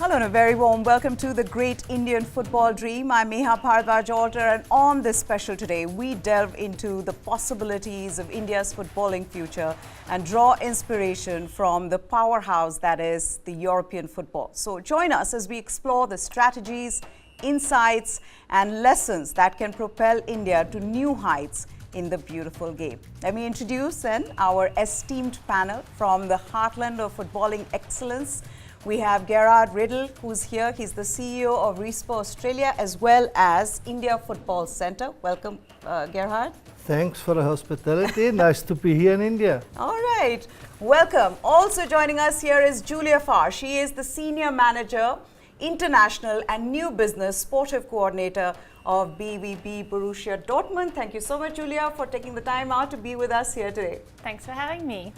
Hello and a very warm welcome to the Great Indian Football Dream. I'm Meha Bharadwaj-Alter, and on this special today, we delve into the possibilities of India's footballing future and draw inspiration from the powerhouse that is the European football. So join us as we explore the strategies, insights and lessons that can propel India to new heights in the beautiful game. Let me introduce then our esteemed panel from the heartland of footballing excellence. We have Gerard Riddle, who's here. He's the CEO of RESPO Australia as well as India Football Centre. Welcome, Gerard. Thanks for the hospitality. Nice to be here in India. All right. Welcome. Also joining us here is Julia Farr. She is the Senior Manager, International and New Business Sportive Coordinator of BVB Borussia Dortmund. Thank you so much, Julia, for taking the time out to be with us here today. Thanks for having me.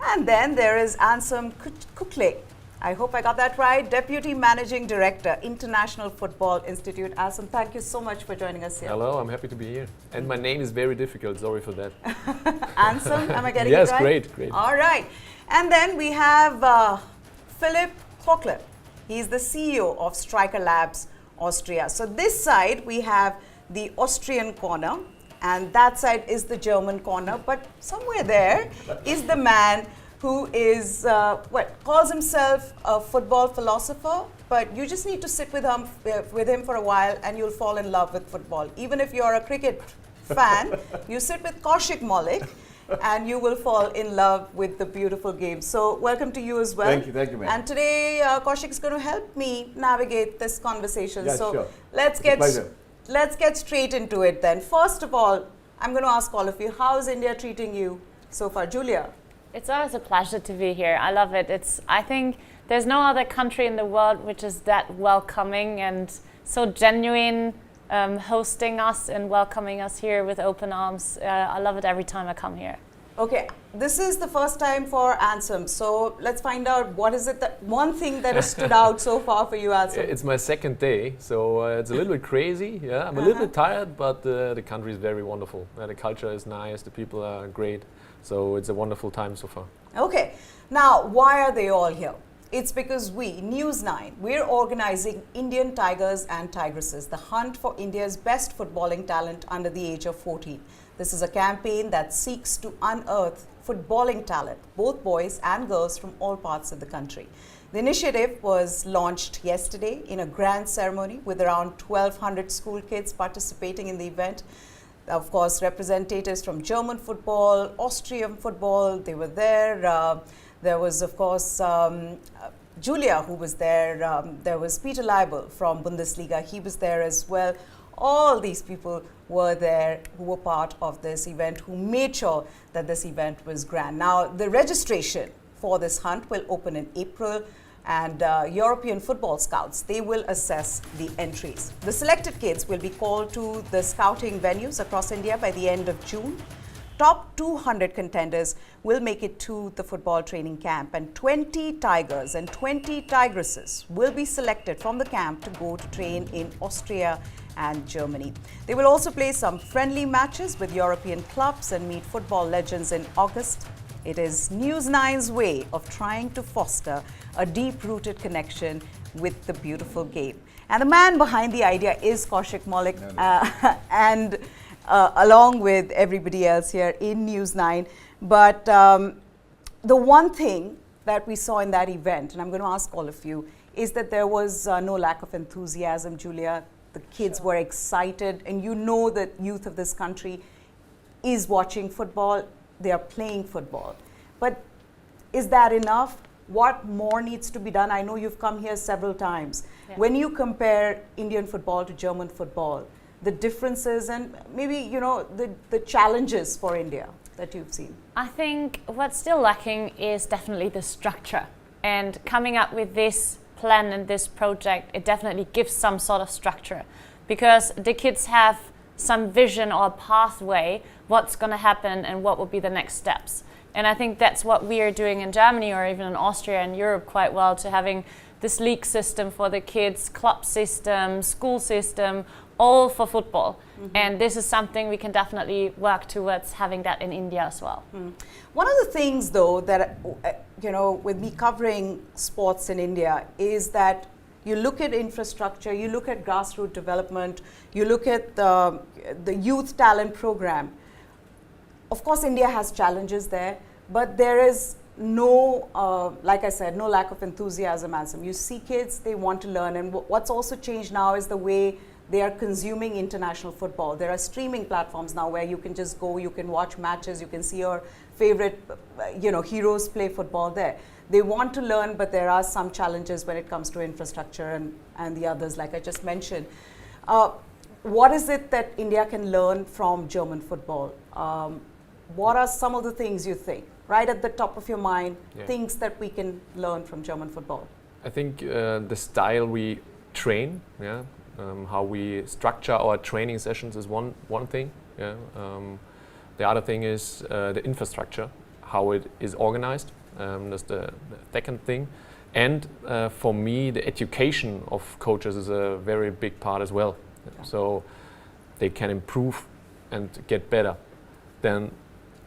And then there is Ansem Kukle. I hope I got that right. Deputy Managing Director, International Football Institute. Ansem, thank you so much for joining us here. Hello, I'm happy to be here. And my name is very difficult, sorry for that. Ansem, am I getting yes, it right? Yes, great. All right. And then we have Philipp Kochler. He's the CEO of Striker Labs Austria. So this side, we have the Austrian corner, and that side is the German corner. But somewhere there is the man who is, calls himself a football philosopher, but you just need to sit with him for a while and you'll fall in love with football. Even if you're a cricket fan, you sit with Kaushik Malik and you will fall in love with the beautiful game. So welcome to you as well. Thank you, ma'am. And today Kaushik is going to help me navigate this conversation. Yeah, so sure. let's get straight into it then. First of all, I'm going to ask all of you, how is India treating you so far? Julia? It's always a pleasure to be here. I love it. I think there's no other country in the world which is that welcoming and so genuine, hosting us and welcoming us here with open arms. I love it every time I come here. Okay, this is the first time for Ansem. So let's find out what is it that one thing that has stood out so far for you, Ansem. It's my second day, so it's a little bit crazy. Yeah, I'm a little bit tired, but the country is very wonderful. The culture is nice, the people are great. So it's a wonderful time so far. Okay, now why are they all here? It's because we, News9, we're organizing Indian Tigers and Tigresses, the hunt for India's best footballing talent under the age of 14. This is a campaign that seeks to unearth footballing talent, both boys and girls from all parts of the country. The initiative was launched yesterday in a grand ceremony with around 1,200 school kids participating in the event. Of course, representatives from German football, Austrian football, they were there. There was, of course, Julia, who was there. There was Peter Leibel from Bundesliga. He was there as well. All these people were there who were part of this event, who made sure that this event was grand. Now, the registration for this hunt will open in April, and European football scouts, they will assess the entries. The selected kids will be called to the scouting venues across India by the end of June. Top 200 contenders will make it to the football training camp, and 20 Tigers and 20 Tigresses will be selected from the camp to go to train in Austria and Germany. They will also play some friendly matches with European clubs and meet football legends in August. It is News9's way of trying to foster a deep-rooted connection with the beautiful game. And the man behind the idea is Kaushik Malik, and along with everybody else here in News9. But the one thing that we saw in that event, and I'm going to ask all of you, is that there was no lack of enthusiasm, Julia. The kids were excited, and you know that youth of this country is watching football. They are playing football. But is that enough? What more needs to be done? I know you've come here several times. Yeah. When you compare Indian football to German football, the differences and maybe, you know, the challenges for India that you've seen. I think what's still lacking is definitely the structure. And coming up with this plan and this project, it definitely gives some sort of structure, because the kids have some vision or pathway, what's going to happen and what will be the next steps. And I think that's what we are doing in Germany or even in Austria and Europe quite well, to having this league system for the kids, club system, school system, all for football. And this is something we can definitely work towards having that in India as well. One of the things, though, that, with me covering sports in India is that you look at infrastructure, you look at grassroots development, you look at the youth talent program. Of course, India has challenges there, but there is no, like I said, no lack of enthusiasm as them. You see kids, they want to learn. And what's also changed now is the way they are consuming international football. There are streaming platforms now where you can just go, you can watch matches, you can see your favorite, heroes play football there. They want to learn, but there are some challenges when it comes to infrastructure and the others, like I just mentioned. What is it that India can learn from German football? What are some of the things you think, right at the top of your mind, things that we can learn from German football? I think the style we train, how we structure our training sessions is one thing. The other thing is the infrastructure, how it is organized. That's the second thing. And for me, the education of coaches is a very big part as well. Yeah. So they can improve and get better. Then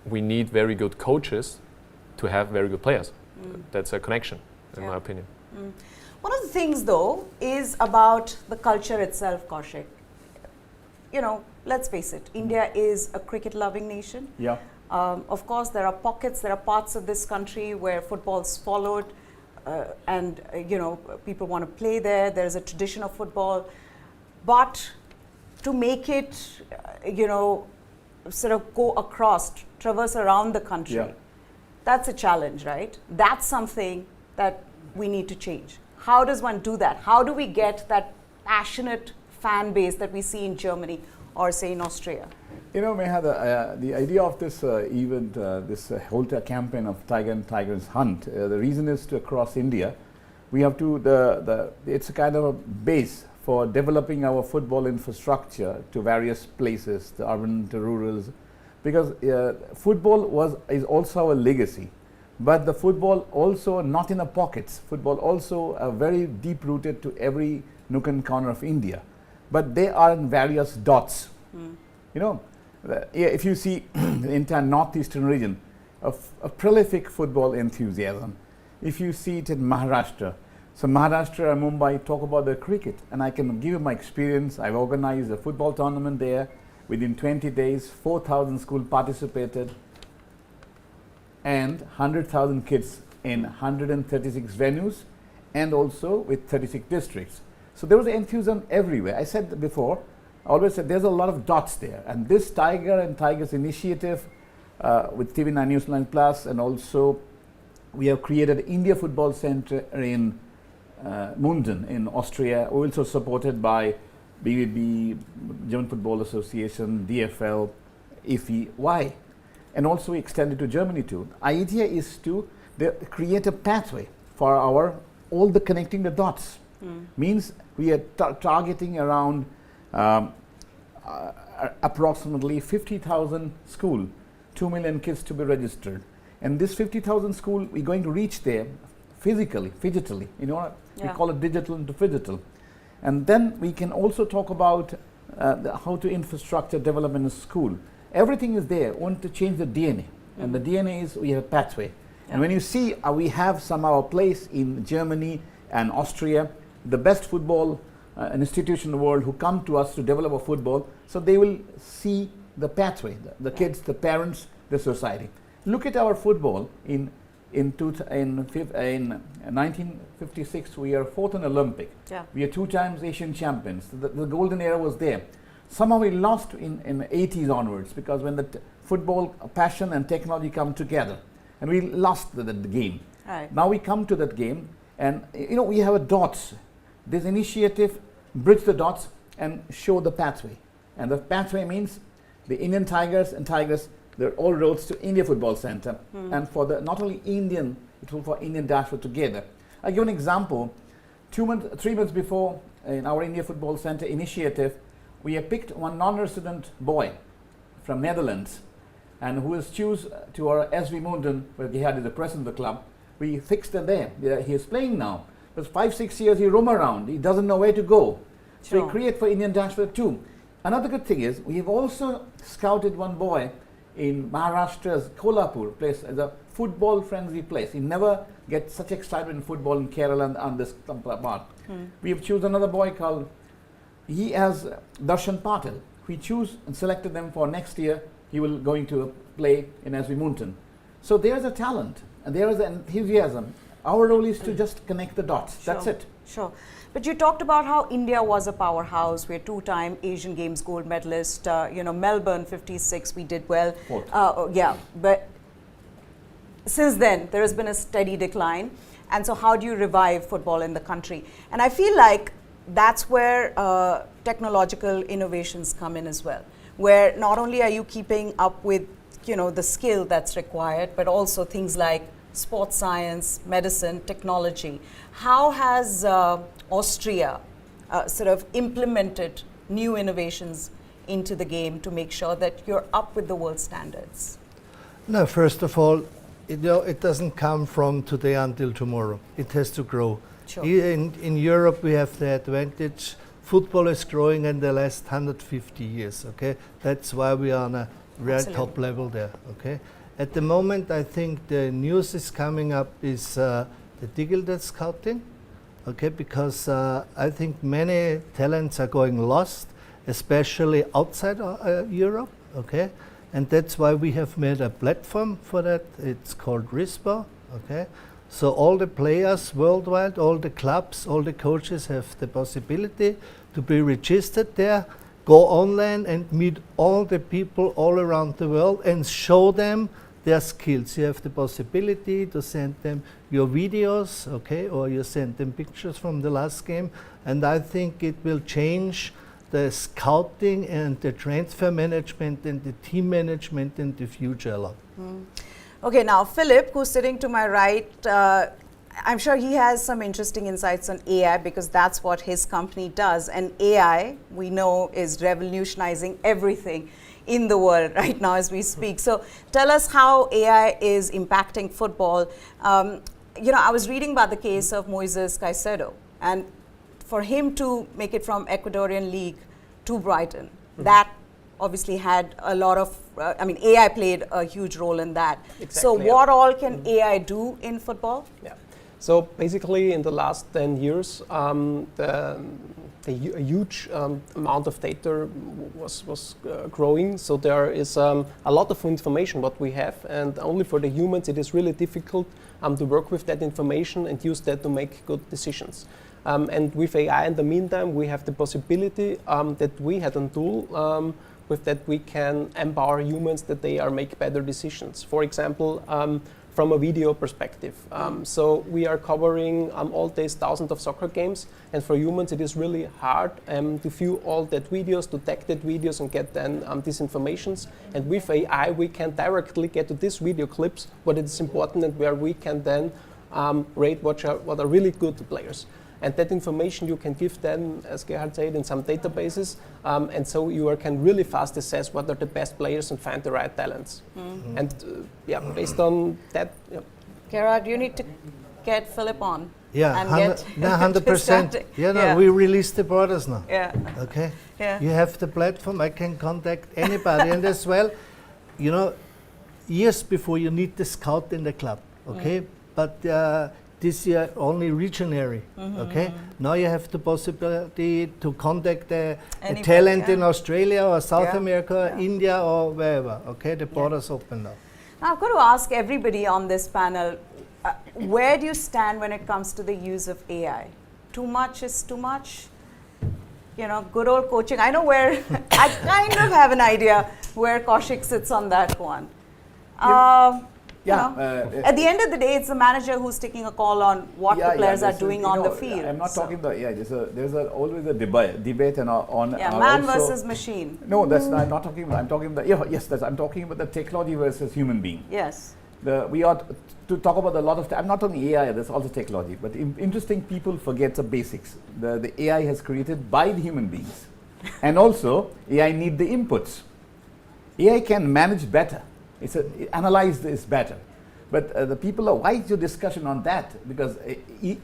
we need very good coaches to have very good players. That's a connection, in my opinion. One of the things, though, is about the culture itself, Kaushik. Let's face it, India is a cricket-loving nation. Yeah. Of course, there are pockets, there are parts of this country where football's followed and, people want to play there. There's a tradition of football. But to make it, sort of go across, traverse around the country, that's a challenge, right? That's something that we need to change. How does one do that? How do we get that passionate fan base that we see in Germany or say in Austria? Meha, the idea of this event, this whole campaign of Tiger and Tiger's Hunt, the reason is to across India, we have to, it's a kind of a base for developing our football infrastructure to various places, the urban to rurals, because football is also our legacy. But the football also not in the pockets. Football also very deep rooted to every nook and corner of India. But they are in various dots. If you see the entire northeastern region, a prolific football enthusiasm. If you see it in Maharashtra, so Maharashtra and Mumbai talk about the cricket, and I can give you my experience. I've organized a football tournament there. Within 20 days, 4,000 schools participated, and 100,000 kids in 136 venues, and also with 36 districts. So there was enthusiasm everywhere. I said before, I always said there's a lot of dots there, and this Tiger and Tigers initiative with TV9 News9 Plus, and also we have created India Football Center in Munden in Austria, also supported by BVB, German Football Association, DFL, IFI. Why? And also we extended to Germany too. The idea is to create a pathway for all the connecting the dots. Means we are targeting around approximately 50,000 schools, 2 million kids to be registered. And this 50,000 school, we're going to reach there physically, digitally. We call it digital into phygital. And then we can also talk about how to infrastructure development in school. Everything is there. We want to change the DNA. And the DNA is we have a pathway. And when you see we have somehow a place in Germany and Austria, the best football institution in the world who come to us to develop a football, so they will see the pathway, the kids, the parents, the society. Look at our football in 1956, we are fourth in Olympic. We are 2 times Asian champions. The golden era was there. Somehow we lost in 80s onwards, because when the football passion and technology come together, and we lost the game. Right. Now we come to that game, and we have a dots. This initiative bridge the dots and show the pathway. And the pathway means the Indian Tigers and Tigers, they're all roads to India Football Center. And for not only Indian, it will for Indian diaspora together. I'll give an example. 3 months before, in our India Football Center initiative, we have picked one non-resident boy from Netherlands, and who is chosen to our SV Munden, where he had the president of the club. We fixed it there. He is playing now. But 5-6 years he roam around. He doesn't know where to go. So we Sure. create for Indian diaspora too. Another good thing is we have also scouted one boy in Maharashtra's Kolhapur place as a football friendly place. He never gets such excitement in football in Kerala and on this part. We have chosen another boy called, he has Darshan Patil. We choose and selected them for next year. He will going to play in SB Mountain. So there's a talent and there is an enthusiasm. Our role is to just connect the dots. That's Sure. it. Sure. But you talked about how India was a powerhouse. We're two-time Asian Games gold medalist. Melbourne 56, we did well. Fourth. Yeah, but since then, there has been a steady decline. And so how do you revive football in the country? And I feel like that's where technological innovations come in as well, where not only are you keeping up with, the skill that's required, but also things like sports science, medicine, technology. How has Austria sort of implemented new innovations into the game to make sure that you're up with the world standards? No, first of all, it doesn't come from today until tomorrow. It has to grow. Sure. Here in Europe, we have the advantage. Football is growing in the last 150 years. Okay, that's why we are on a real Absolutely. top level there. Okay, at the moment, I think the news is coming up is the digital scouting. Okay, because I think many talents are going lost, especially outside Europe. Okay. And that's why we have made a platform for that. It's called RISPO. Okay, so all the players worldwide, all the clubs, all the coaches have the possibility to be registered there, go online and meet all the people all around the world and show them their skills. You have the possibility to send them your videos, okay, or you send them pictures from the last game. And I think it will change the scouting and the transfer management and the team management in the future a lot. Okay, now Philip, who's sitting to my right, I'm sure he has some interesting insights on AI because that's what his company does. And AI, we know, is revolutionizing everything in the world right now as we speak. So tell us how AI is impacting football. I was reading about the case of Moises Caicedo, and for him to make it from Ecuadorian League to Brighton, that obviously had a lot of, AI played a huge role in that. Exactly, So yeah. what all can AI do in football? Yeah. So basically, in the last 10 years, a huge amount of data was growing. So there is a lot of information what we have, and only for the humans it is really difficult to work with that information and use that to make good decisions. And with AI, in the meantime, we have the possibility that we had a tool with that we can empower humans that they are make better decisions. For example, from a video perspective. So we are covering all days thousands of soccer games, and for humans it is really hard to view all that videos, to tag that videos and get then these informations. And with AI we can directly get to these video clips, what is important and where we can then rate what are really good players. And that information you can give them, as Gerhard said, in some databases, and so you can really fast assess what are the best players and find the right talents. And based on that, Gerard, you need to get Philip on. Yeah, and get 100%. started. Yeah, we released the borders now. Yeah. Okay. Yeah. You have the platform. I can contact anybody, and as well, years before you need the scout in the club. Okay, but this year only regionally. Okay, now you have the possibility to contact a talent in Australia or South America, India or wherever. Okay, the borders open now. Now I've got to ask everybody on this panel, where do you stand when it comes to the use of AI? Too much is too much? Good old coaching. I know where, I kind of have an idea where Kaushik sits on that one. At the end of the day, it's the manager who's taking a call on what the players are doing on the field. I'm not talking about AI. There's always a debate on man versus machine. No, that's not. I'm not talking about. I'm talking about. I'm talking about the technology versus human being. Yes. We ought to talk about a lot of. I'm not talking AI. There's also technology, but interesting people forget the basics. The AI has created by the human beings, and also AI need the inputs. AI can manage better. Analyze this better. But the people why is your discussion on that? Because you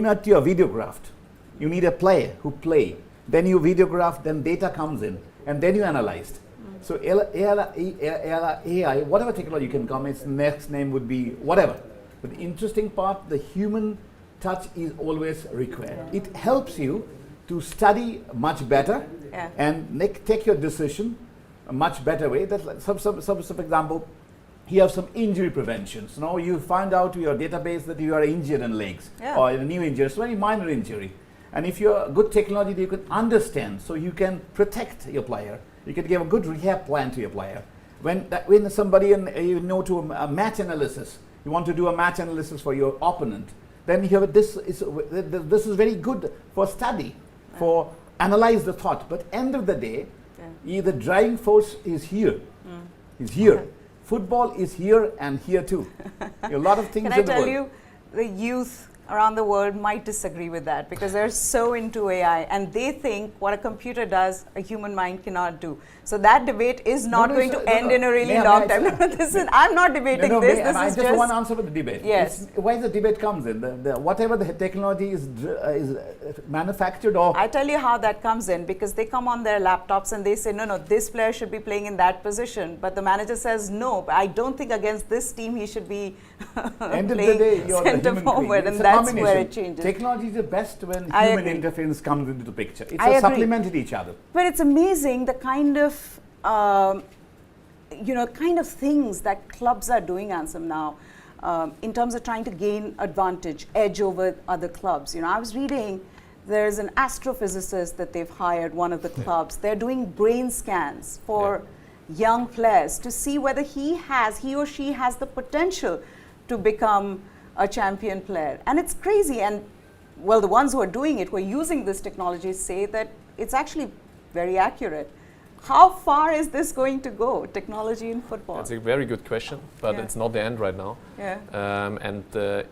need your videographed. You need a player who play. then you videograph, then data comes in, and then you analyzed. So AI, whatever technology you can come, its next name would be whatever. But the interesting part, the human touch is always required. It helps you to study much better and take your decision a much better way. That's like for example, you have some injury prevention. So now you find out to your database that you are injured in legs or in a new injury, it's a very minor injury. And if you're a good technology, you can understand, so you can protect your player. You can give a good rehab plan to your player. When somebody, to a match analysis, you want to do a match analysis for your opponent, then you have this is very good for study, for analyze the thought. But end of the day, the driving force is here. Is here. Football is here and here too. A lot of things. Can I tell you, the youth around the world might disagree with that because they're so into AI and they think what a computer does, a human mind cannot do. So that debate is not going to end in a really long time. I'm not debating this. This I is just want to answer with the debate. Yes. Why the debate comes in? Whatever the technology is manufactured or... I tell you how that comes in, because they come on their laptops and they say, no, this player should be playing in that position. But the manager says, no, I don't think against this team he should be End of the day, you're center the forward, and that's where it changes. Technology is the best when human interference comes into the picture. It's supplemented each other. But it's amazing the kind of things that clubs are doing, Ansem, now in terms of trying to gain edge over other clubs. I was reading there's an astrophysicist that they've hired, one of the clubs. They're doing brain scans for young players to see whether he or she has the potential to become a champion player. And it's crazy. And well, the ones who are doing it, who are using this technology, say that it's actually very accurate. How far is this going to go, technology in football? That's a very good question, but it's not the end right now. And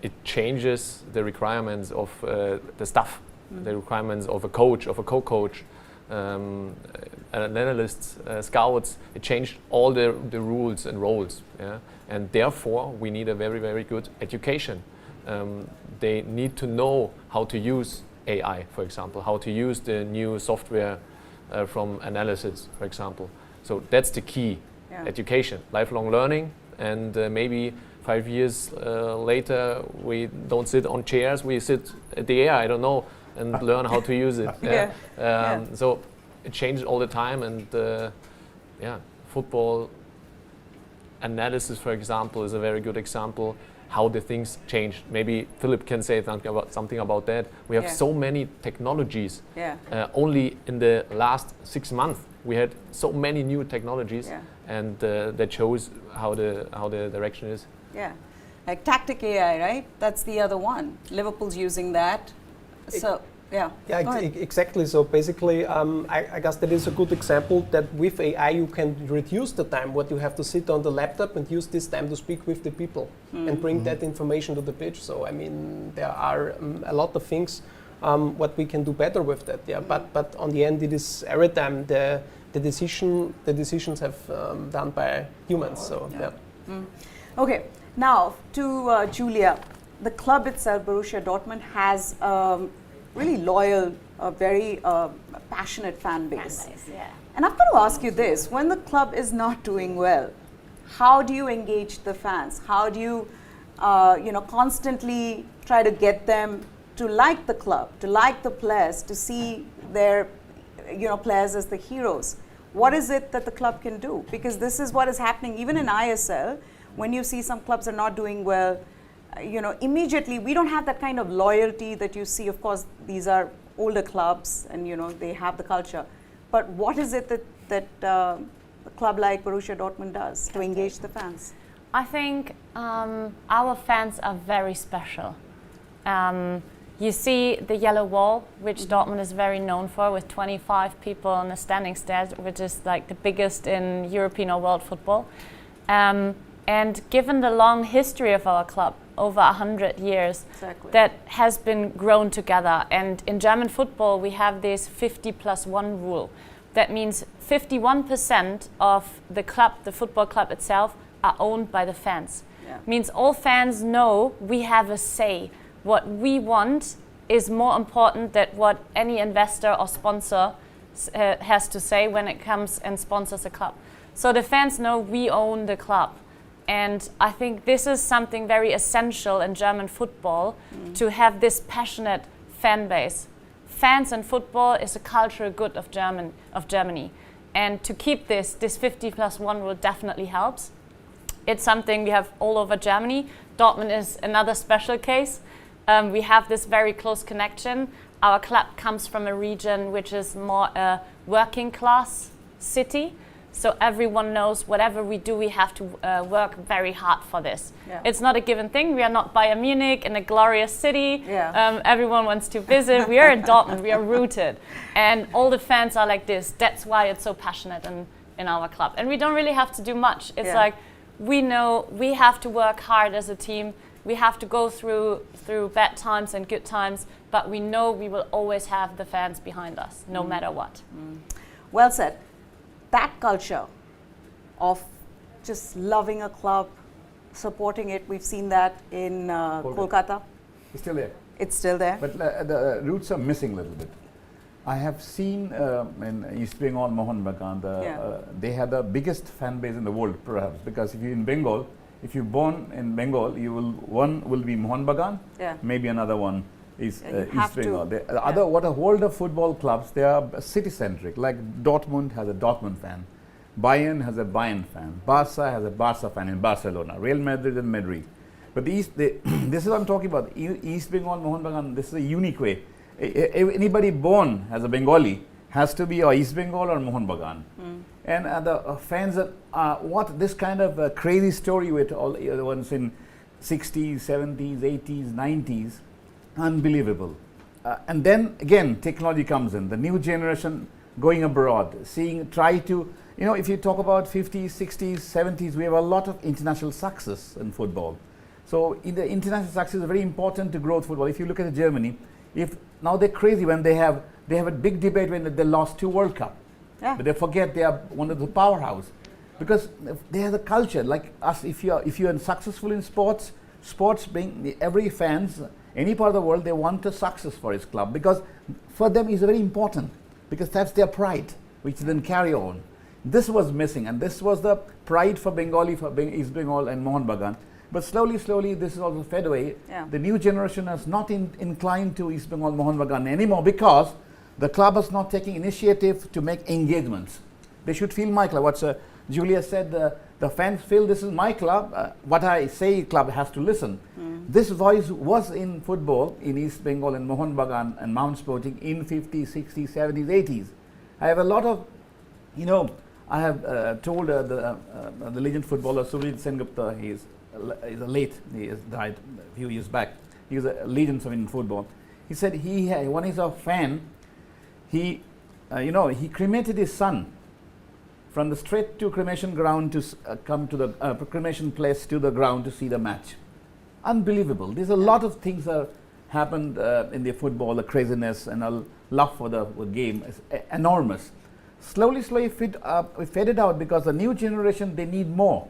it changes the requirements of the staff, the requirements of a coach, of a co-coach, analysts, scouts. It changed all the rules and roles. And therefore, we need a very, very good education. They need to know how to use AI, for example, how to use the new software from analysis, for example. So that's the key, education, lifelong learning, and maybe 5 years later we don't sit on chairs, we sit at the AI, I don't know, and learn how to use it. So it changes all the time, and football analysis, for example, is a very good example how the things change. Maybe Philip can say something about that. We have so many technologies. Only in the last 6 months we had so many new technologies, and that shows how the direction is. Like Tactic AI, right? That's the other one. Liverpool's using that. Exactly. So basically, I guess that is a good example that with AI you can reduce the time what you have to sit on the laptop and use this time to speak with the people and bring that information to the pitch. So I mean, there are a lot of things what we can do better with that. But on the end, it is every time the decisions have done by humans. So Okay, now to Julia. The club itself, Borussia Dortmund, has really loyal, very passionate fan base. And I've got to ask you this: when the club is not doing well, how do you engage the fans? How do you, constantly try to get them to like the club, to like the players, to see their, players as the heroes? What is it that the club can do? Because this is what is happening even in ISL. When you see some clubs are not doing well, immediately we don't have that kind of loyalty that you see. Of course, these are older clubs and, they have the culture. But what is it that a club like Borussia Dortmund does to engage the fans? I think our fans are very special. You see the yellow wall, which Dortmund is very known for, with 25 people on a standing stage, which is like the biggest in European or world football. And given the long history of our club, over 100 years, that has been grown together. And in German football, we have this 50+1 rule. That means 51% of the club, the football club itself, are owned by the fans. Means all fans know we have a say. What we want is more important than what any investor or sponsor has to say when it comes and sponsors a club. So the fans know we own the club. And I think this is something very essential in German football, to have this passionate fan base. Fans and football is a cultural good of Germany. And to keep this 50+1 rule definitely helps. It's something we have all over Germany. Dortmund is another special case. We have this very close connection. Our club comes from a region which is more a working class city. So everyone knows whatever we do, we have to work very hard for this. Yeah. It's not a given thing. We are not Bayern Munich in a glorious city. Yeah. Everyone wants to visit. We are in Dortmund. We are rooted. And all the fans are like this. That's why it's so passionate in our club. And we don't really have to do much. It's like, we know we have to work hard as a team. We have to go through bad times and good times. But we know we will always have the fans behind us, no matter what. Well said. That culture of just loving a club, supporting it, we've seen that in Kolkata. It's still there. It's still there. But the roots are missing a little bit. I have seen in East Bengal, Mohun Bagan, they had the biggest fan base in the world, perhaps, because if you're in Bengal, if you're born in Bengal, one will be Mohun Bagan, maybe another one is East Bengal. The other, what a world of football clubs, they are city-centric. Like Dortmund has a Dortmund fan, Bayern has a Bayern fan, Barca has a Barca fan in Barcelona, Real Madrid and Madrid. But this is what I'm talking about. East Bengal, Mohun Bagan, this is a unique way. Anybody born as a Bengali has to be East Bengal or Mohun Bagan. And the fans, what this kind of crazy story with all the ones in 60s, 70s, 80s, 90s, unbelievable. And then again, technology comes in. The new generation going abroad, try to, if you talk about 50s, 60s, 70s, we have a lot of international success in football. So in the international success is very important to grow football. If you look at Germany, now they're crazy when they have a big debate when they lost 2 World Cup. But they forget they are one of the powerhouse, because they have a culture like us. If you are successful in sports being every fans, any part of the world, they want a success for his club, because for them it's very important, because that's their pride, which then carry on. This was missing, and this was the pride for Bengali, for East Bengal and Mohun Bagan. But slowly, this is also fed away. The new generation is not inclined to East Bengal, Mohun Bagan anymore, because the club is not taking initiative to make engagements. They should feel my club. What Julia said, the fans feel this is my club. What I say, club has to listen. This voice was in football in East Bengal and Mohun Bagan and Mount Sporting in 50s, 60s, 70s, 80s. I have a lot of, I have told the legend footballer Surajit Sengupta, he has died a few years back. He was a legend of Indian football. He said when he's a fan, he cremated his son from the straight to cremation ground to come to the cremation place to the ground to see the match. Unbelievable. There's a lot of things that happened in the football, the craziness and a love for the game is enormous. Slowly we fed it out, because the new generation, they need more.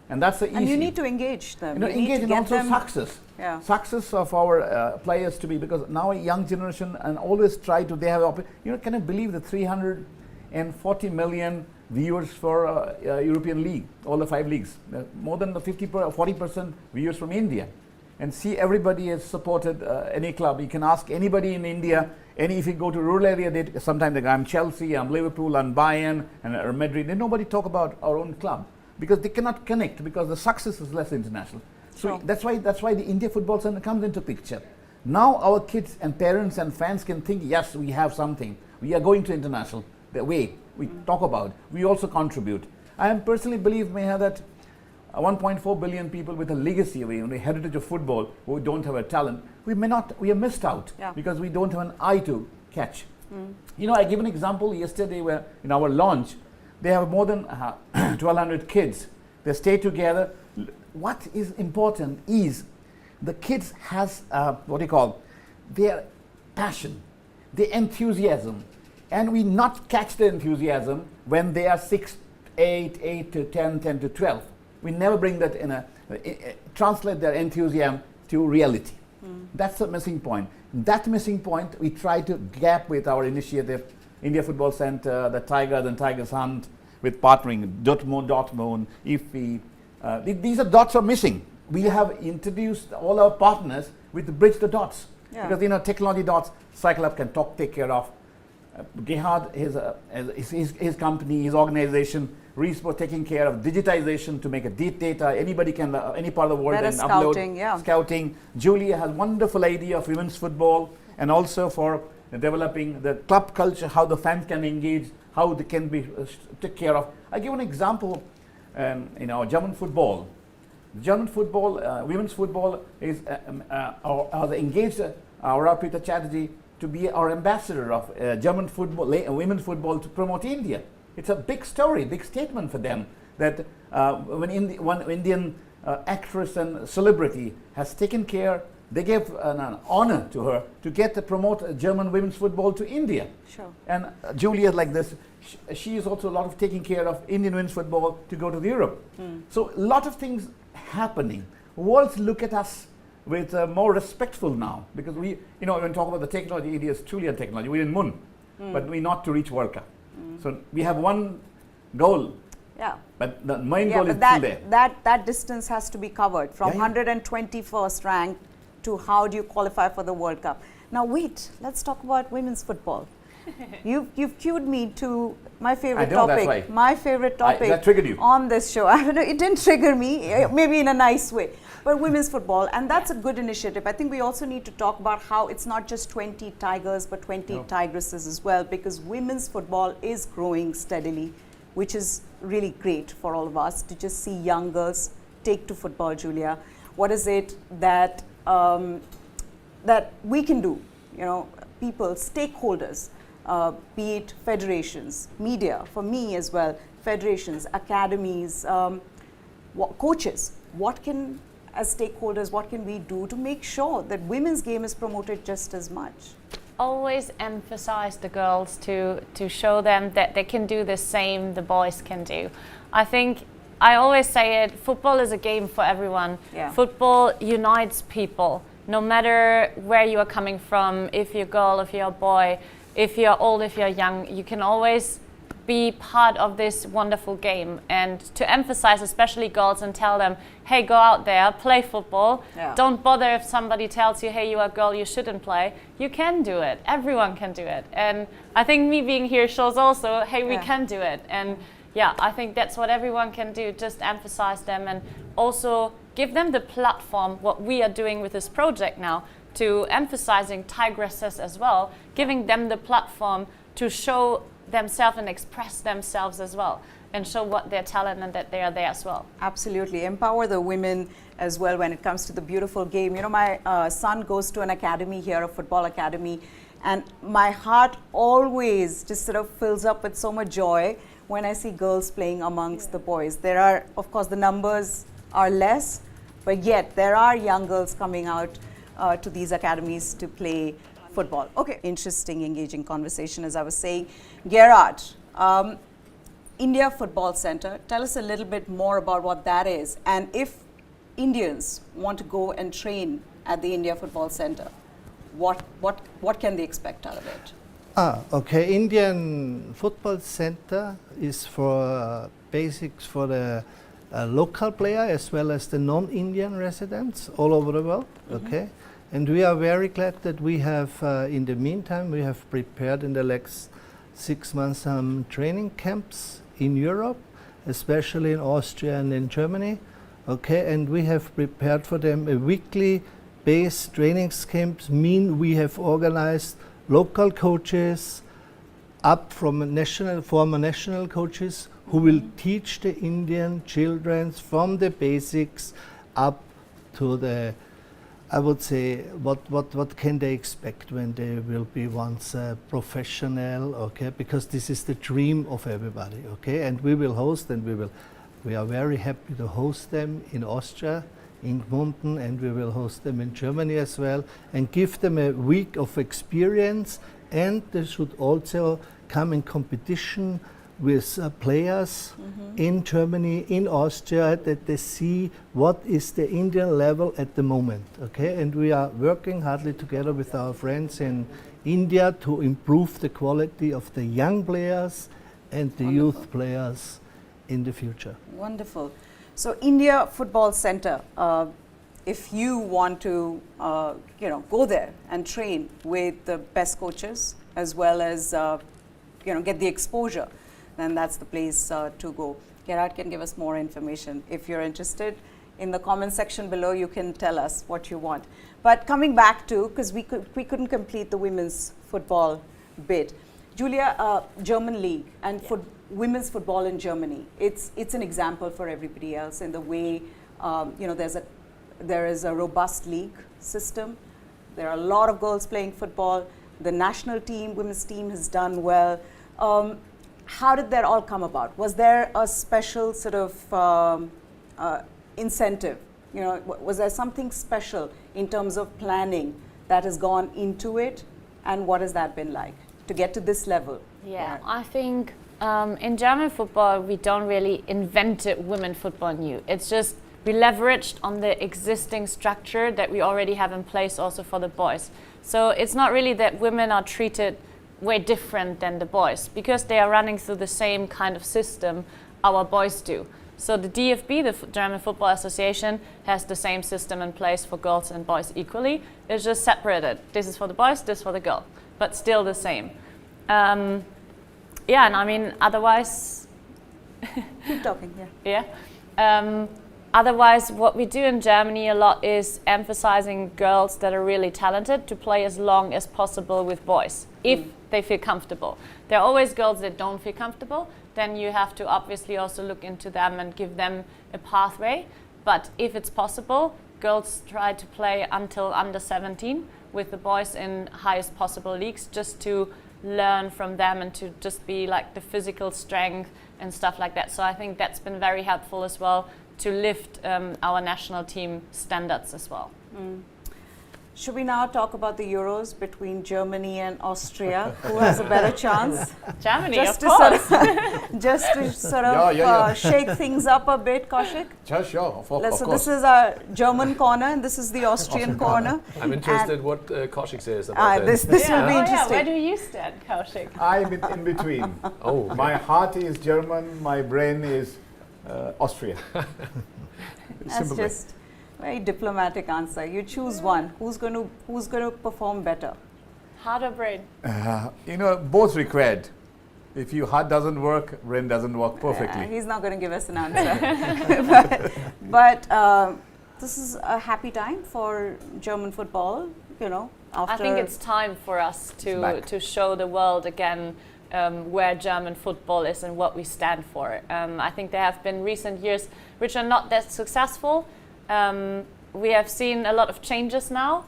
And that's the issue. And you need to engage them. Engage in also success. Success of our players to be, because now a young generation and always try to, they have, can you believe the 340 million viewers for European League, all the 5 leagues, more than the 40% viewers from India. And see, everybody has supported any club. You can ask anybody in India, if you go to rural area, sometimes they go, I'm Chelsea, I'm Liverpool, I'm Bayern, and Madrid. Nobody talk about our own club, because they cannot connect, because the success is less international. So that's why the India Football Center comes into picture. Now our kids and parents and fans can think, yes, we have something. We are going to international. The way we talk about, we also contribute. I personally believe, Meha, that 1.4 billion people with a legacy, a heritage of football, who don't have a talent, we are missed out, because we don't have an eye to catch. I give an example yesterday where in our launch, they have more than 1,200 kids. They stay together. What is important is the kids has their passion, their enthusiasm, and we not catch the enthusiasm when they are 6, 8 to 10, 10 to 12. We never bring that translate their enthusiasm to reality. That's the missing point. That missing point we try to gap with our initiative, India Football Center, the Tigers and Tigers Hunt, with partnering Dortmund, IFI. These are dots are missing. We have introduced all our partners with bridge the dots. Yeah. Because technology dots, Cycle Up can take care of. Gerhard, his company, his organization, Resport taking care of digitization to make a deep data. Anybody can, any part of the world Better can scouting, upload. yeah. Scouting. Julia has wonderful idea of women's football and also for developing the club culture, how the fans can engage, how they can be taken care of. I give an example. German football. German football, women's football is engaged Peter Chatterjee to be our ambassador of German football, women's football to promote India. It's a big story, big statement for them that when one Indian actress and celebrity has taken care, they gave an honor to her to get to promote German women's football to India. Sure. And Julia like this, she is also a lot of taking care of Indian women's football to go to Europe. So a lot of things happening. Worlds look at us with more respectful now because we, when we talk about the technology, India is truly a technology. We're in Moon, but we're not to reach World Cup. So we have one goal. Yeah. But the main Yeah, goal is but still there. that distance has to be covered from 121st rank to how do you qualify for the World Cup. Now wait, let's talk about women's football. You've cued me to my favorite I know, that's topic. why. My favorite topic that triggered you. on this show. I don't know, it didn't trigger me, maybe in a nice way. But women's football, and that's a good initiative. I think we also need to talk about how it's not just 20 Tigers, but 20 Tigresses as well, because women's football is growing steadily, which is really great for all of us to just see young girls take to football. Julia, what is it that that we can do? People, stakeholders, be it federations, media, for me as well, federations, academies, coaches. As stakeholders, what can we do to make sure that women's game is promoted just as much? Always emphasize the girls to show them that they can do the same the boys can do. I think I always say it, football is a game for everyone. Yeah. Football unites people, no matter where you are coming from, if you're a girl, if you're a boy, if you're old, if you're young, you can always be part of this wonderful game. And to emphasize especially girls and tell them, hey, go out there, play football. Yeah. Don't bother if somebody tells you, hey, you are a girl, you shouldn't play. You can do it. Everyone can do it. And I think me being here shows also, hey, we can do it. And yeah, I think that's what everyone can do. Just emphasize them and also give them the platform, what we are doing with this project now, to emphasizing tigresses as well, giving them the platform to show themselves and express themselves as well and show what their talent and that they are there as well. Absolutely. Empower the women as well when it comes to the beautiful game. My son goes to an academy here, a football academy, and my heart always just sort of fills up with so much joy when I see girls playing amongst the boys. There are, of course, the numbers are less, but yet there are young girls coming out to these academies to play football. Okay, interesting, engaging conversation, as I was saying. Gerhard, India Football Center, tell us a little bit more about what that is, and if Indians want to go and train at the India Football Center, what can they expect out of it? Okay. Indian Football Center is for basics for the local player as well as the non-Indian residents all over the world. Okay. And we are very glad that we have, in the meantime, we have prepared in the next 6 months some training camps in Europe, especially in Austria and in Germany. Okay, and we have prepared for them a weekly based training camps. We have organized local coaches up from former national coaches who will teach the Indian children from the basics up to the, I would say, what can they expect when they will be once professional, okay? Because this is the dream of everybody, okay? And we will host, and we are very happy to host them in Austria, in Gmunden, and we will host them in Germany as well, and give them a week of experience, and they should also come in competition with players in Germany, in Austria, that they see what is the Indian level at the moment. Okay, and we are working hardly together with our friends in India to improve the quality of the young players and the youth players in the future. Wonderful. So India Football Center, if you want to go there and train with the best coaches as well as get the exposure, then that's the place to go. Gerard can give us more information. If you're interested, in the comment section below, you can tell us what you want. But coming back to, because we couldn't complete the women's football bit, Julia, German league and women's football in Germany, it's an example for everybody else in the way there is a robust league system. There are a lot of girls playing football. The national team, women's team, has done well. How did that all come about? Was there a special sort of incentive? Was there something special in terms of planning that has gone into it? And what has that been like to get to this level? Yeah, I think in German football, we don't really invent women football new. It's just we leveraged on the existing structure that we already have in place also for the boys. So it's not really that women are treated way different than the boys because they are running through the same kind of system our boys do. So the DFB, the German Football Association, has the same system in place for girls and boys equally. It's just separated. This is for the boys, this for the girl, but still the same. And I mean, otherwise... Keep talking, yeah. Yeah. Otherwise, what we do in Germany a lot is emphasizing girls that are really talented to play as long as possible with boys, if they feel comfortable. There are always girls that don't feel comfortable. Then you have to obviously also look into them and give them a pathway. But if it's possible, girls try to play until under 17 with the boys in highest possible leagues, just to learn from them and to just be like the physical strength and stuff like that. So I think that's been very helpful as well to lift our national team standards as well. Should we now talk about the Euros between Germany and Austria? Who has a better chance? Germany, Just of to course. just to sort of shake things up a bit, Kaushik. Sure, of So course. this is our German corner and this is the Austrian corner. I'm interested what Kaushik says about that. This will be Yeah, interesting. where do you stand, Kaushik? I'm in between. Oh, My heart is German, my brain is Austria. That's Simple way. just very diplomatic answer. You choose one. Who's going to perform better? Heart or brain? Both required. If your heart doesn't work, brain doesn't work perfectly. He's not going to give us an answer. but this is a happy time for German football. After I think it's time for us to show the world again where German football is and what we stand for. I think there have been recent years which are not that successful. We have seen a lot of changes now.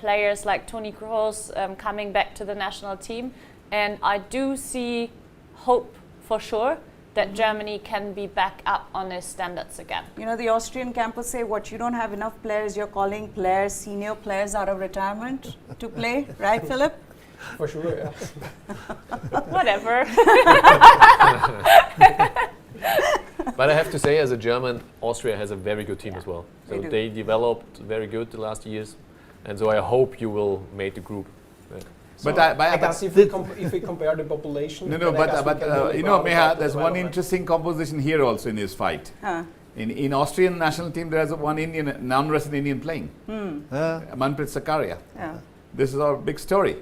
Players like Toni Kroos coming back to the national team. And I do see hope for sure that Germany can be back up on its standards again. The Austrian camp will say, what, you don't have enough players, you're calling players, senior players out of retirement to play, right, Philip? For sure, yeah. Whatever. but I have to say, as a German, Austria has a very good team as well. So They do. developed very good the last years, and so I hope you will make the group. So I guess if we compare the population... Meha, there's one interesting composition here also in this fight. In Austrian national team, there's one Indian, non-resident Indian playing, Manpreet Sakaria. Yeah. This is our big story.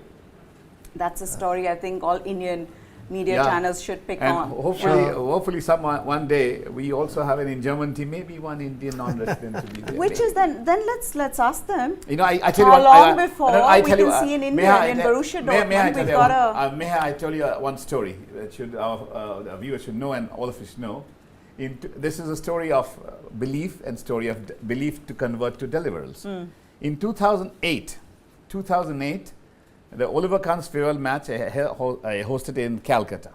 That's a story I think all Indian media channels should pick and on. hopefully one day we also have an in German team, maybe one Indian non-resident to be there. Which is then let's ask them. I tell How you long before we can see in India in Borussia Dortmund we've got a... May I tell you one story that should our viewers should know and all of us should know. This is a story of belief and story of belief to convert to deliverables. In 2008, the Oliver Kahn's farewell match I hosted in Calcutta.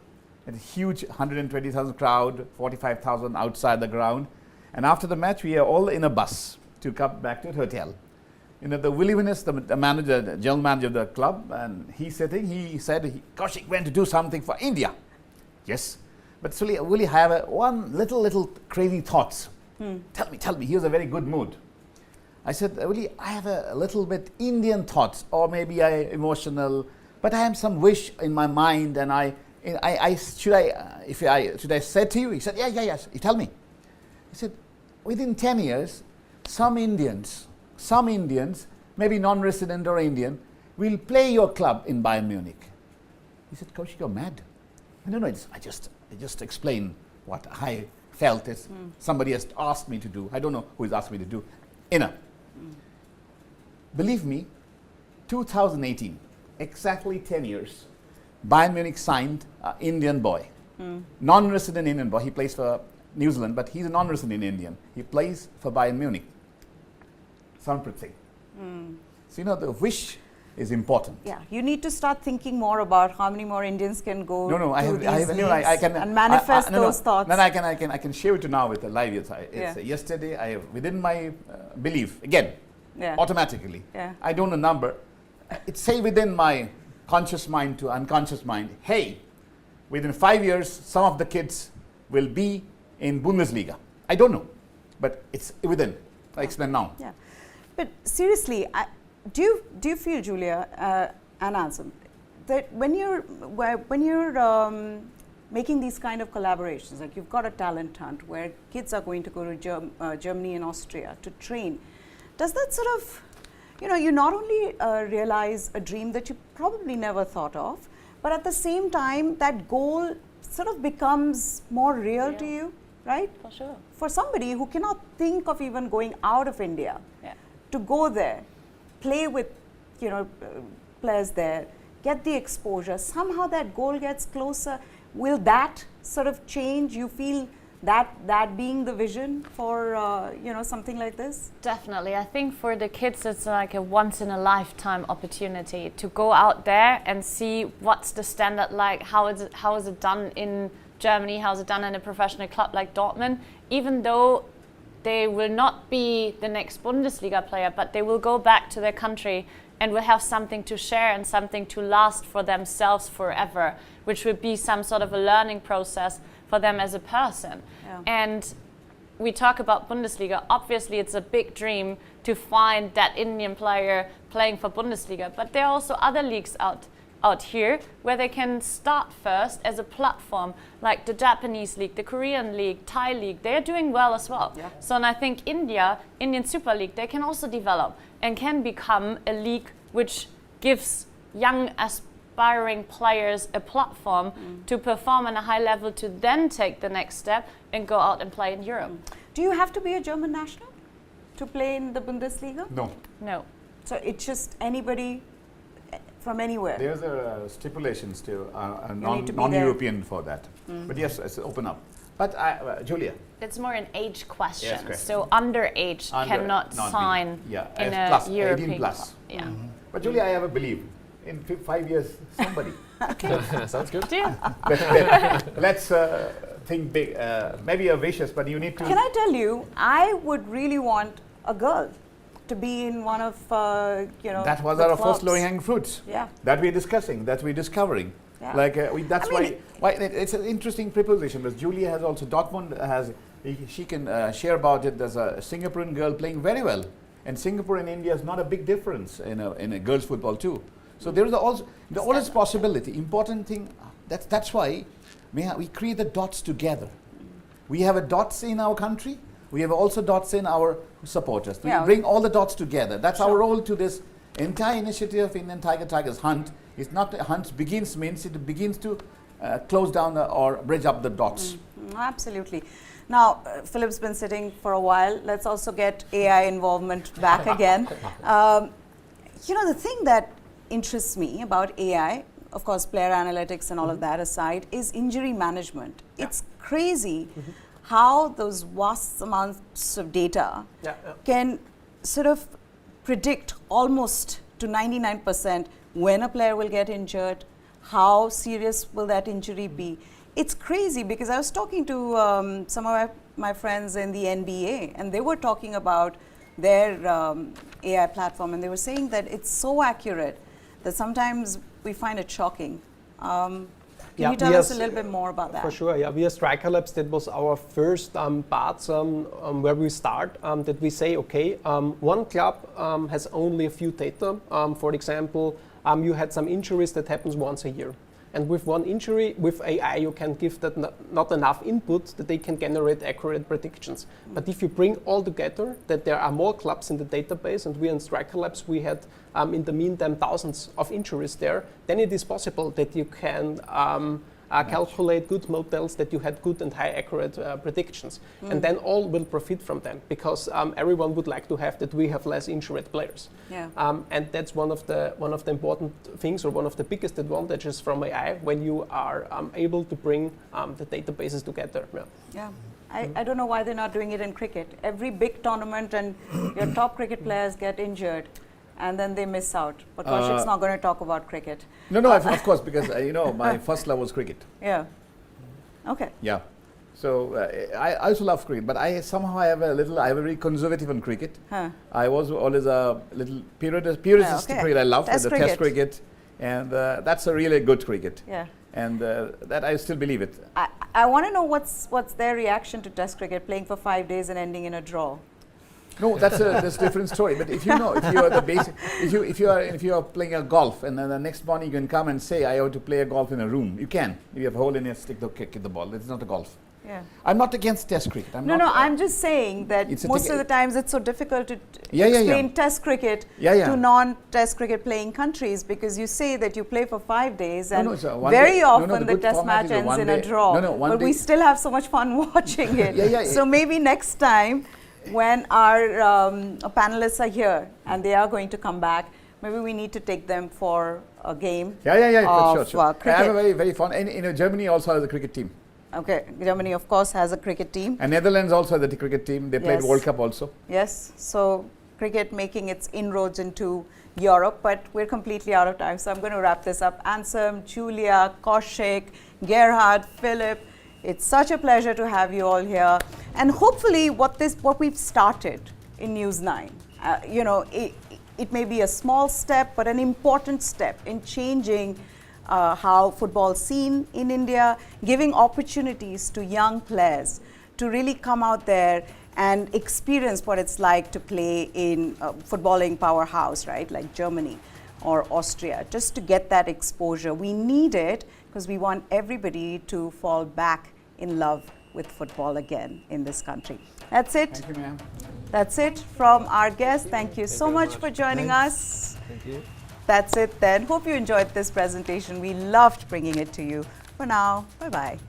A huge 120,000 crowd, 45,000 outside the ground. And after the match, we are all in a bus to come back to the hotel. The Willie Winners, the general manager of the club, and he said, Kaushik went to do something for India. Yes. But Willie, I have one little crazy thoughts. Tell me. He was a very good mood. I said, Willie, I have a little bit Indian thoughts, or maybe I emotional, but I have some wish in my mind, and should I say to you? He said, yes. You tell me. He said, within 10 years, some Indians, maybe non-resident or Indian, will play your club in Bayern Munich. He said, Kaushik, you're mad. No, I just explain what I felt is somebody has asked me to do. I don't know who has asked me to do. Believe me, 2018, exactly 10 years, Bayern Munich signed an Indian boy, non-resident Indian boy. He plays for New Zealand, but he's a non-resident Indian. He plays for Bayern Munich. Sanprit Singh. So the wish is important. Yeah, you need to start thinking more about how many more Indians can go. I can and manifest those thoughts. Then I can share it now with the live. Yesterday, within my belief again, automatically. Yeah. I don't know number. It's say within my conscious mind to unconscious mind. Hey, within 5 years, some of the kids will be in Bundesliga. I don't know, but it's within. I explain now. Yeah, but seriously, do you feel, Julia and Anselm, that when you're making these kind of collaborations, like you've got a talent hunt where kids are going to go to Germany and Austria to train, does that sort of, you not only realize a dream that you probably never thought of, but at the same time that goal sort of becomes more real to you, right? For sure. For somebody who cannot think of even going out of India, to go there, play with players there, get the exposure, somehow that goal gets closer. Will that sort of change? You feel that being the vision for something like this? Definitely. I think for the kids it's like a once in a lifetime opportunity to go out there and see what's the standard like, how is it done in Germany, how is it done in a professional club like Dortmund, even though they will not be the next Bundesliga player, but they will go back to their country and will have something to share and something to last for themselves forever, which would be some sort of a learning process for them as a person. Yeah. And we talk about Bundesliga. Obviously, it's a big dream to find that Indian player playing for Bundesliga, but there are also other leagues out here where they can start first as a platform, like the Japanese league, the Korean league, Thai league. They're doing well as well. Yeah. So, and I think Indian Super League, they can also develop and can become a league which gives young aspiring players a platform to perform on a high level, to then take the next step and go out and play in Europe. Do you have to be a German national to play in the Bundesliga? No. So it's just anybody from anywhere? There's a stipulation still, need to be non-European for that. But yes, it's open up. But Julia. It's more an age question. Yes, correct. So underage cannot sign in a plus, European 18 plus. club. Yeah. But Julia, I have a belief. In 5 years, somebody. Sounds good. Deal. Let's think big. Maybe a vicious, but you need to. Can I tell you, I would really want a girl to be in one of, That was the our clubs. first low-hanging fruits. Yeah. That we're discussing, that we're discovering. Yeah. Like that's I mean, why it's an interesting proposition. Because Julia has also Dortmund has she can share about it. There's a Singaporean girl playing very well, and Singapore and India is not a big difference in a girls' football too. So there is always possibility. Important thing. That's why we create the dots together. We have a dots in our country. We have also dots in our supporters. We bring all the dots together. That's our role to this entire initiative of Indian Tigers Hunt. It's not a hunt means it begins to close down or bridge up the dots. Absolutely. Now, Philip's been sitting for a while. Let's also get AI involvement back again. The thing that interests me about AI, of course, player analytics and all of that aside, is injury management. It's crazy how those vast amounts of data can sort of predict almost to 99% when a player will get injured, how serious will that injury be. It's crazy because I was talking to some of my friends in the NBA, and they were talking about their AI platform, and they were saying that it's so accurate that sometimes we find it shocking. Can you tell us a little bit more about that? For sure, yeah. We are Striker Labs. That was our first part where we start. That we say, okay, one club has only a few data. For example, you had some injuries that happens once a year. And with one injury, with AI, you can give that not enough input that they can generate accurate predictions. But if you bring all together that there are more clubs in the database, and we in Striker Labs, we had in the meantime thousands of injuries there, then it is possible that you can calculate good models, that you had good and high accurate predictions. And then all will profit from them, because everyone would like to have that we have less injured players. Yeah. And that's one of the important things, or one of the biggest advantages from AI, when you are able to bring the databases together. Yeah. I don't know why they're not doing it in cricket. Every big tournament and your top cricket players get injured, and then they miss out. But Kaushik's not going to talk about cricket. No, of course, because my first love was cricket. Yeah. Okay. Yeah. So I also love cricket, but I somehow have a very conservative on cricket. Huh. I was always a little purist cricket. I love the test cricket, and that's a really good cricket. Yeah. And that I still believe it. I want to know what's their reaction to test cricket, playing for 5 days and ending in a draw. No, that's a different story. But if you know, if you are the basic, if you are playing a golf, and then the next morning you can come and say, I want to play a golf in a room. You can. You have a hole in your stick to kick the ball. It's not a golf. Yeah. I'm not against test cricket. I'm just saying that most of the times it's so difficult to explain test cricket to non-test cricket playing countries, because you say that you play for 5 days and very often the test match ends in a draw. But we still have so much fun watching it. So maybe next time when our panelists are here and they are going to come back, maybe we need to take them for a game. For sure. Cricket. I have a very fun. And Germany also has a cricket team. Okay, Germany of course has a cricket team. And Netherlands also has a cricket team. They played World Cup also. Yes, so cricket making its inroads into Europe, but we're completely out of time. So I'm going to wrap this up. Ansem, Julia, Kaushik, Gerhard, Philip, it's such a pleasure to have you all here. And hopefully what we've started in News9, it may be a small step, but an important step in changing how football is seen in India, giving opportunities to young players to really come out there and experience what it's like to play in footballing powerhouse, right, like Germany or Austria, just to get that exposure. We need it because we want everybody to fall back in love with football again in this country. That's it. Thank you, ma'am. That's it from our guest. Thank you so much for joining us. Thank you. That's it then. Hope you enjoyed this presentation. We loved bringing it to you. For now, bye-bye.